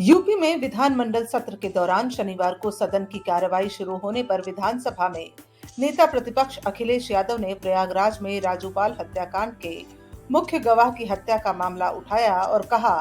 UP में विधानमंडल सत्र के दौरान शनिवार को सदन की कार्यवाही शुरू होने पर विधानसभा में नेता प्रतिपक्ष अखिलेश यादव ने प्रयागराज में राजूपाल हत्याकांड के मुख्य गवाह की हत्या का मामला उठाया और कहा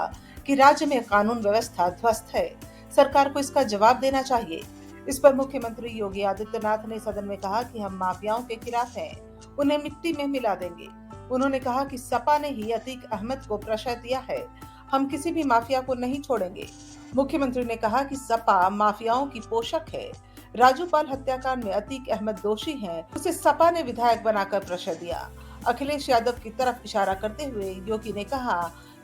कि राज्य में कानून व्यवस्था ध्वस्त है, सरकार को इसका जवाब देना चाहिए। इस पर मुख्यमंत्री योगी आदित्यनाथ ने सदन में कहा कि हम माफियाओं के खिलाफ हैं, उन्हें मिट्टी में मिला देंगे। उन्होंने कहा कि सपा ने ही अतीक अहमद को प्रश्रय दिया है, हम किसी भी माफिया को नहीं छोड़ेंगे। मुख्यमंत्री ने कहा कि सपा माफियाओं की पोषक है। राजूपाल हत्याकांड में अतीक अहमद दोषी हैं, उसे सपा ने विधायक बनाकर प्रश्रय दिया। अखिलेश यादव की तरफ इशारा करते हुए योगी ने कहा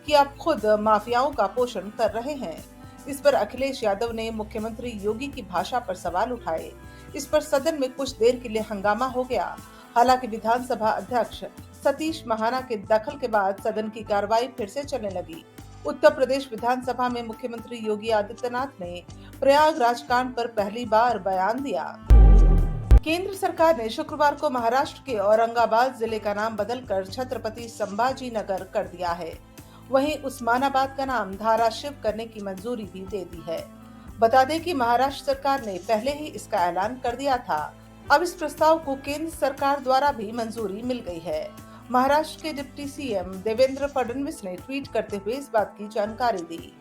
कि आप खुद माफियाओं का पोषण कर रहे हैं। इस पर अखिलेश यादव ने मुख्यमंत्री योगी की भाषा पर सवाल उठाए। इस पर सदन में कुछ देर के लिए हंगामा हो गया। हालांकि विधानसभा अध्यक्ष सतीश महाना के दखल के बाद सदन की कार्रवाई फिर से चलने लगी। उत्तर प्रदेश विधानसभा में मुख्यमंत्री योगी आदित्यनाथ ने प्रयागराज कांड पर पहली बार बयान दिया। केंद्र सरकार ने शुक्रवार को महाराष्ट्र के औरंगाबाद जिले का नाम बदलकर छत्रपति संभाजी नगर कर दिया है। वहीं उस्मानाबाद का नाम धाराशिव करने की मंजूरी भी दे दी है। बता दें कि महाराष्ट्र सरकार ने पहले ही इसका ऐलान कर दिया था। अब इस प्रस्ताव को केंद्र सरकार द्वारा भी मंजूरी मिल गई है। महाराष्ट्र के डिप्टी सीएम देवेंद्र फडणवीस ने ट्वीट करते हुए इस बात की जानकारी दी।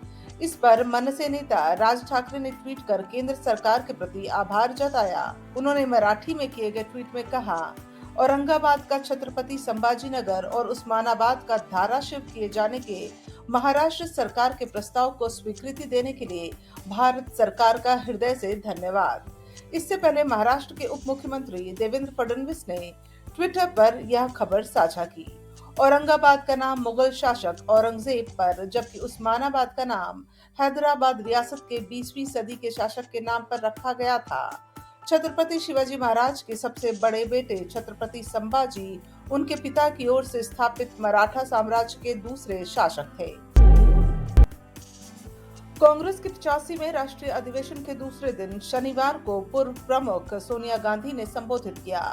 इस पर मनसे नेता राज ठाकरे ने ट्वीट कर केंद्र सरकार के प्रति आभार जताया। उन्होंने मराठी में किए गए ट्वीट में कहा, औरंगाबाद का छत्रपति संभाजी नगर और उस्मानाबाद का धाराशिव किए जाने के महाराष्ट्र सरकार के प्रस्ताव को स्वीकृति देने के लिए भारत सरकार का हृदय से धन्यवाद। इससे पहले महाराष्ट्र के उप मुख्यमंत्री देवेंद्र फडणवीस ने ट्विटर पर यह खबर साझा की। औरंगाबाद का नाम मुगल शासक औरंगजेब पर, जबकि उस्मानाबाद का नाम हैदराबाद रियासत के 20वीं सदी के शासक के नाम पर रखा गया था। छत्रपति शिवाजी महाराज के सबसे बड़े बेटे छत्रपति संभाजी उनके पिता की ओर से स्थापित मराठा साम्राज्य के दूसरे शासक थे। कांग्रेस के 85वें राष्ट्रीय अधिवेशन के दूसरे दिन शनिवार को पूर्व प्रमुख सोनिया गांधी ने संबोधित किया।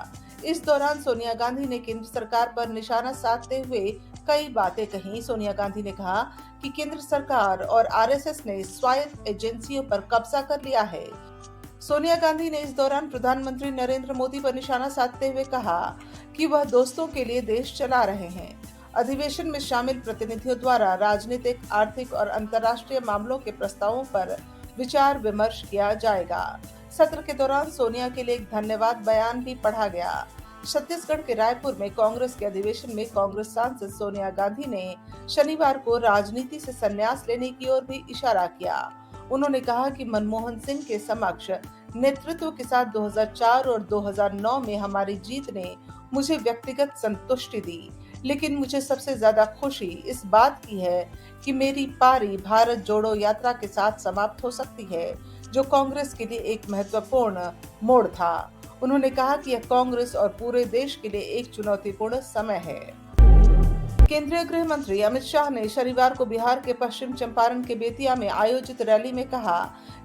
इस दौरान सोनिया गांधी ने केंद्र सरकार पर निशाना साधते हुए कई बातें कही। सोनिया गांधी ने कहा कि केंद्र सरकार और आरएसएस ने स्वायत्त एजेंसियों पर कब्जा कर लिया है। सोनिया गांधी ने इस दौरान प्रधानमंत्री नरेंद्र मोदी पर निशाना साधते हुए कहा कि वह दोस्तों के लिए देश चला रहे हैं। अधिवेशन में शामिल प्रतिनिधियों द्वारा राजनीतिक, आर्थिक और अंतर्राष्ट्रीय मामलों के प्रस्तावों पर विचार विमर्श किया जाएगा। सत्र के दौरान सोनिया के लिए एक धन्यवाद बयान भी पढ़ा गया। छत्तीसगढ़ के रायपुर में कांग्रेस के अधिवेशन में कांग्रेस सांसद सोनिया गांधी ने शनिवार को राजनीति से संन्यास लेने की ओर भी इशारा किया। उन्होंने कहा कि मनमोहन सिंह के समक्ष नेतृत्व के साथ 2004 और 2009 में हमारी जीत ने मुझे व्यक्तिगत संतुष्टि दी, लेकिन मुझे सबसे ज्यादा खुशी इस बात की है कि मेरी पारी भारत जोड़ो यात्रा के साथ समाप्त हो सकती है, जो कांग्रेस के लिए एक महत्वपूर्ण मोड़ था। उन्होंने कहा कि यह कांग्रेस और पूरे देश के लिए एक चुनौतीपूर्ण समय है। केंद्रीय गृह मंत्री अमित शाह ने शनिवार को बिहार के पश्चिम चंपारण के बेतिया में आयोजित रैली में कहा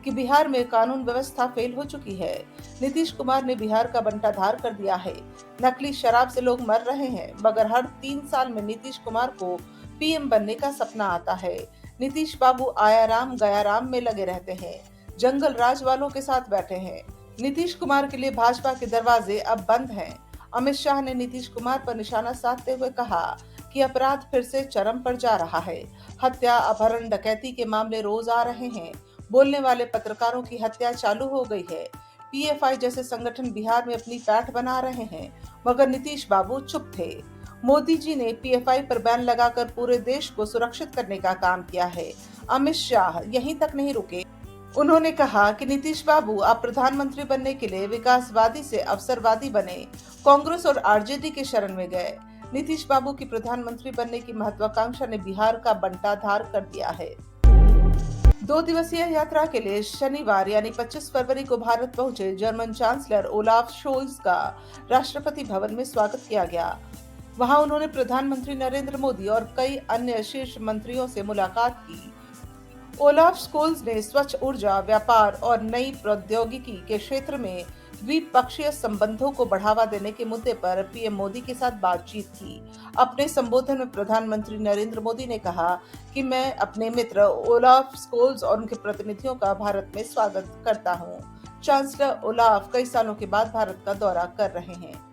कि बिहार में कानून व्यवस्था फेल हो चुकी है। नीतीश कुमार ने बिहार का बंटाधार कर दिया है। नकली शराब से लोग मर रहे हैं, मगर हर 3 साल में नीतीश कुमार को पीएम बनने का सपना आता है। नीतीश बाबू आयाराम गयाराम में लगे रहते हैं, जंगल राज वालों के साथ बैठे हैं। नीतीश कुमार के लिए भाजपा के दरवाजे अब बंद हैं। अमित शाह ने नीतीश कुमार पर निशाना साधते हुए कहा कि अपराध फिर से चरम पर जा रहा है। हत्या, अपहरण, डकैती के मामले रोज आ रहे हैं। बोलने वाले पत्रकारों की हत्या चालू हो गई है। पीएफआई जैसे संगठन बिहार में अपनी पैठ बना रहे हैं, मगर नीतीश बाबू चुप थे। मोदी जी ने पीएफआई पर बैन लगाकर पूरे देश को सुरक्षित करने का काम किया है। अमित शाह यहीं तक नहीं रुके। उन्होंने कहा कि नीतीश बाबू आप प्रधानमंत्री बनने के लिए विकासवादी से अवसरवादी बने, कांग्रेस और आरजेडी के शरण में गए। नीतीश बाबू की प्रधानमंत्री बनने की महत्वाकांक्षा ने बिहार का बंटाधार कर दिया है। 2 दिवसीय यात्रा के लिए शनिवार यानी 25 फरवरी को भारत पहुंचे जर्मन चांसलर ओलाफ शोल्ज का राष्ट्रपति भवन में स्वागत किया गया। वहां उन्होंने प्रधानमंत्री नरेंद्र मोदी और कई अन्य शीर्ष मंत्रियों से मुलाकात की। ओलाफ शोल्ज ने स्वच्छ ऊर्जा, व्यापार और नई प्रौद्योगिकी के क्षेत्र में द्विपक्षीय संबंधों को बढ़ावा देने के मुद्दे पर पीएम मोदी के साथ बातचीत की। अपने संबोधन में प्रधानमंत्री नरेंद्र मोदी ने कहा कि मैं अपने मित्र ओलाफ स्कोल्स और उनके प्रतिनिधियों का भारत में स्वागत करता हूं। चांसलर ओलाफ कई सालों के बाद भारत का दौरा कर रहे हैं।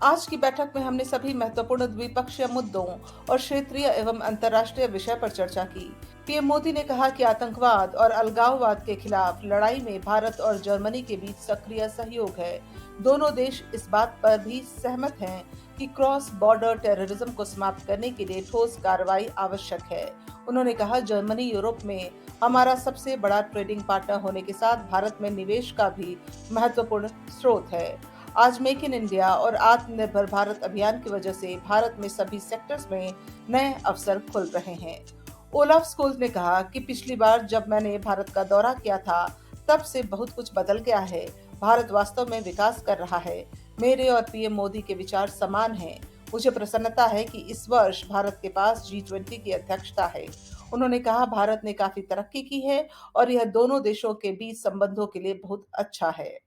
आज की बैठक में हमने सभी महत्वपूर्ण द्विपक्षीय मुद्दों और क्षेत्रीय एवं अंतर्राष्ट्रीय विषय पर चर्चा की। पीएम मोदी ने कहा कि आतंकवाद और अलगाववाद के खिलाफ लड़ाई में भारत और जर्मनी के बीच सक्रिय सहयोग है। दोनों देश इस बात पर भी सहमत हैं कि क्रॉस बॉर्डर टेररिज्म को समाप्त करने के लिए ठोस कार्रवाई आवश्यक है। उन्होंने कहा, जर्मनी यूरोप में हमारा सबसे बड़ा ट्रेडिंग पार्टनर होने के साथ भारत में निवेश का भी महत्वपूर्ण स्रोत है। आज मेक इन इंडिया और आत्मनिर्भर भारत अभियान की वजह से भारत में सभी सेक्टर्स में नए अवसर खुल रहे हैं। ओलाफ स्कोल्स ने कहा कि पिछली बार जब मैंने भारत का दौरा किया था, तब से बहुत कुछ बदल गया है। भारत वास्तव में विकास कर रहा है। मेरे और पीएम मोदी के विचार समान हैं। मुझे प्रसन्नता है कि इस वर्ष भारत के पास G20 की अध्यक्षता है। उन्होंने कहा, भारत ने काफी तरक्की की है और यह दोनों देशों के बीच संबंधों के लिए बहुत अच्छा है।